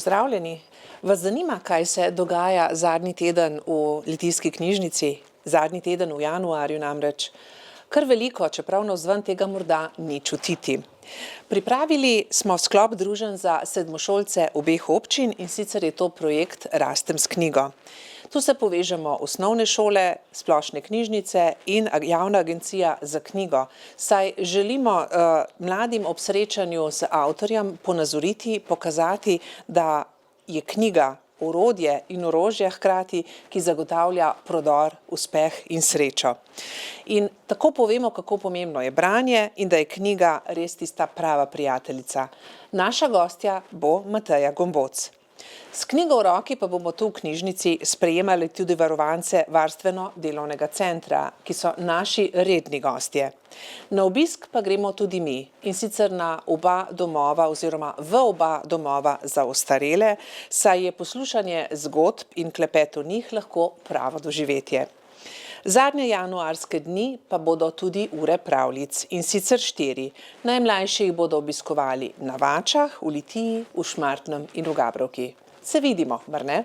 Pozdravljeni. Vas zanima, kaj se dogaja zadnji teden v Litijski knjižnici? Zadnji teden v januarju namreč. Kar veliko, čeprav navzven tega morda ni čutiti. Pripravili smo sklop druženj za sedmošolce obeh občin, in sicer je to projekt Rastem s knjigo. Tu se povežemo osnovne šole, splošne knjižnice in javna agencija za knjigo, saj želimo mladim ob srečanju z avtorjem ponazoriti, pokazati, da je knjiga orodje in orožje hkrati, ki zagotavlja prodor, uspeh in srečo. In tako povemo, kako pomembno je branje in da je knjiga res tista prava prijateljica. Naša gostja bo Mateja Gomboc. S knjigo v roki pa bomo tu v knjižnici sprejemali tudi varovance varstveno-delovnega centra, ki so naši redni gostje. Na obisk pa gremo tudi mi, in sicer na oba domova oziroma v oba domova za ostarele, saj je poslušanje zgodb in klepet o njih lahko pravo doživetje. Zadnje januarske dni pa bodo tudi ure pravljic, in sicer 4. Najmlajši jih bodo obiskovali na Vačah, v Litiji, v Šmartnem in v Gabrovki. Se vidimo, mar ne?